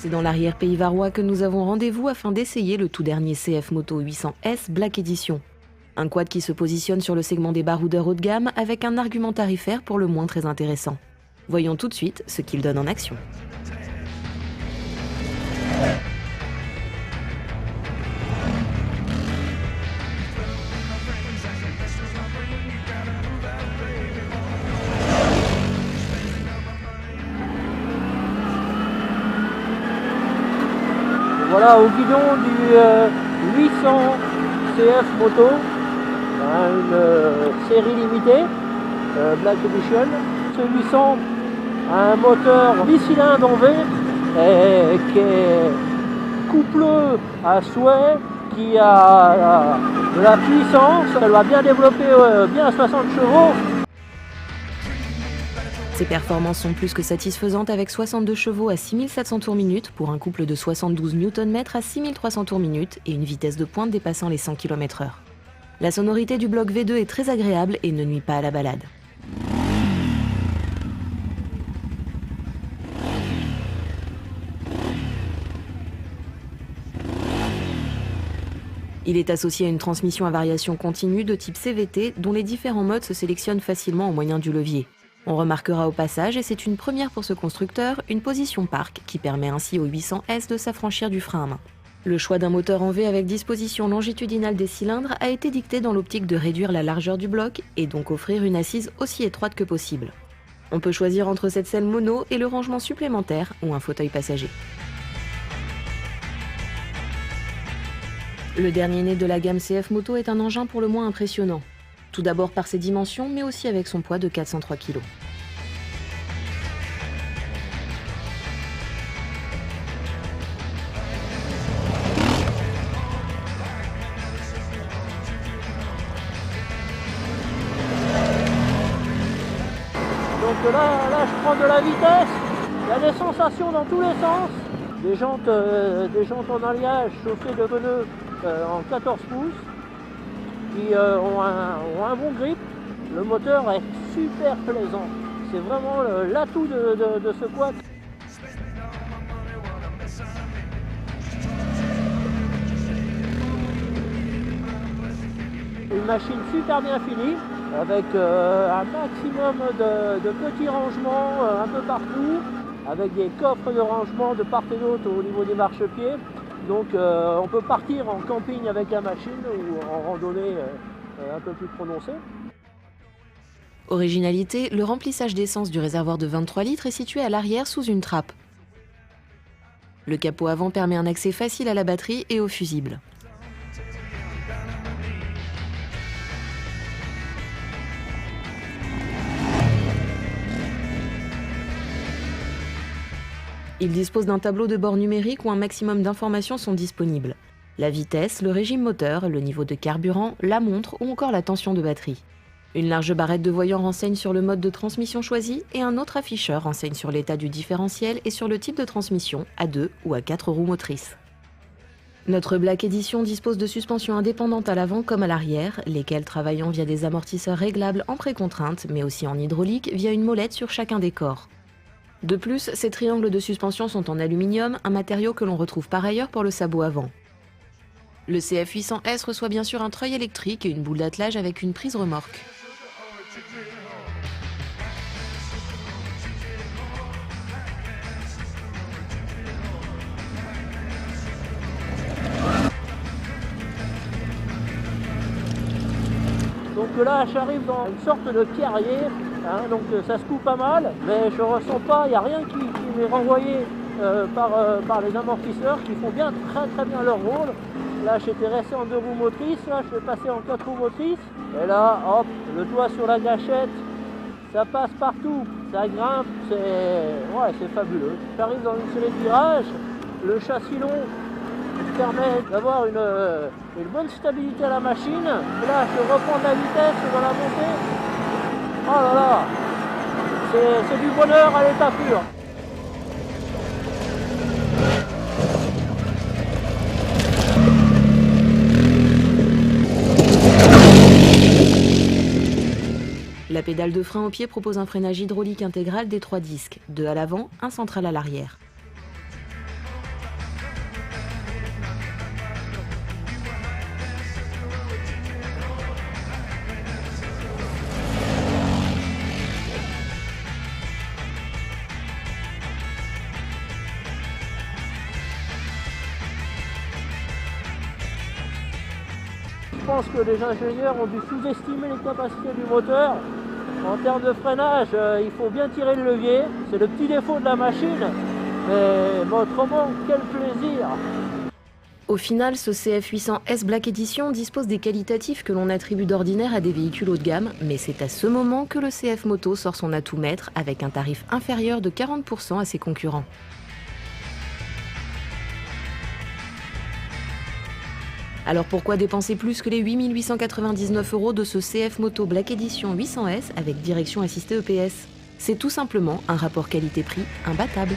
C'est dans l'arrière pays varois que nous avons rendez-vous afin d'essayer le tout dernier CF Moto 800S Black Edition. Un quad qui se positionne sur le segment des baroudeurs haut de gamme avec un argument tarifaire pour le moins très intéressant. Voyons tout de suite ce qu'il donne en action. Voilà, au guidon du 800 CF Moto, une série limitée, Black Edition. Ce 800 a un moteur bicylindre en V qui est coupleux à souhait, qui a de la puissance, elle va bien développer bien à 60 chevaux. Ses performances sont plus que satisfaisantes avec 62 chevaux à 6700 tours minute pour un couple de 72 Nm à 6300 tours minute et une vitesse de pointe dépassant les 100 km/h. La sonorité du bloc V2 est très agréable et ne nuit pas à la balade. Il est associé à une transmission à variation continue de type CVT dont les différents modes se sélectionnent facilement au moyen du levier. On remarquera au passage, et c'est une première pour ce constructeur, une position park qui permet ainsi au 800S de s'affranchir du frein à main. Le choix d'un moteur en V avec disposition longitudinale des cylindres a été dicté dans l'optique de réduire la largeur du bloc et donc offrir une assise aussi étroite que possible. On peut choisir entre cette selle mono et le rangement supplémentaire ou un fauteuil passager. Le dernier né de la gamme CF Moto est un engin pour le moins impressionnant. Tout d'abord par ses dimensions, mais aussi avec son poids de 403 kg. Donc là je prends de la vitesse, il y a des sensations dans tous les sens. Des jantes en alliage chauffées de pneus en 14 pouces qui ont un bon grip. Le moteur est super plaisant. C'est vraiment l'atout de ce quad. Une machine super bien finie, avec un maximum de petits rangements un peu partout, avec des coffres de rangement de part et d'autre au niveau des marchepieds. Donc on peut partir en camping avec la machine ou en randonnée un peu plus prononcée. Originalité, le remplissage d'essence du réservoir de 23 litres est situé à l'arrière sous une trappe. Le capot avant permet un accès facile à la batterie et au fusible. Il dispose d'un tableau de bord numérique où un maximum d'informations sont disponibles. La vitesse, le régime moteur, le niveau de carburant, la montre ou encore la tension de batterie. Une large barrette de voyants renseigne sur le mode de transmission choisi et un autre afficheur renseigne sur l'état du différentiel et sur le type de transmission à 2 ou à 4 roues motrices. Notre Black Edition dispose de suspensions indépendantes à l'avant comme à l'arrière, lesquelles travaillant via des amortisseurs réglables en précontrainte mais aussi en hydraulique via une molette sur chacun des corps. De plus, ces triangles de suspension sont en aluminium, un matériau que l'on retrouve par ailleurs pour le sabot avant. Le CF 800S reçoit bien sûr un treuil électrique et une boule d'attelage avec une prise remorque. Donc là j'arrive dans une sorte de carrière, donc ça secoue pas mal, mais je ressens pas, il n'y a rien qui m'est renvoyé par les amortisseurs qui font bien très bien leur rôle. Là j'étais resté en 2 roues motrices, là je vais passer en 4 roues motrices, et là hop, le doigt sur la gâchette, ça passe partout, ça grimpe, c'est fabuleux. J'arrive dans une série de virages, le châssis long permet d'avoir une bonne stabilité à la machine. Là je reprends de la vitesse dans la montée. Oh là là, c'est du bonheur à l'état pur. La pédale de frein au pied propose un freinage hydraulique intégral des 3 disques, 2 à l'avant, un central à l'arrière. pense que les ingénieurs ont dû sous-estimer les capacités du moteur. En termes de freinage, il faut bien tirer le levier. C'est le petit défaut de la machine. Mais autrement, quel plaisir! Au final, ce CF800S Black Edition dispose des qualitatifs que l'on attribue d'ordinaire à des véhicules haut de gamme, mais c'est à ce moment que le CF Moto sort son atout maître avec un tarif inférieur de 40% à ses concurrents. Alors pourquoi dépenser plus que les 8 899 € de ce CF Moto Black Edition 800S avec direction assistée EPS? C'est tout simplement un rapport qualité-prix imbattable.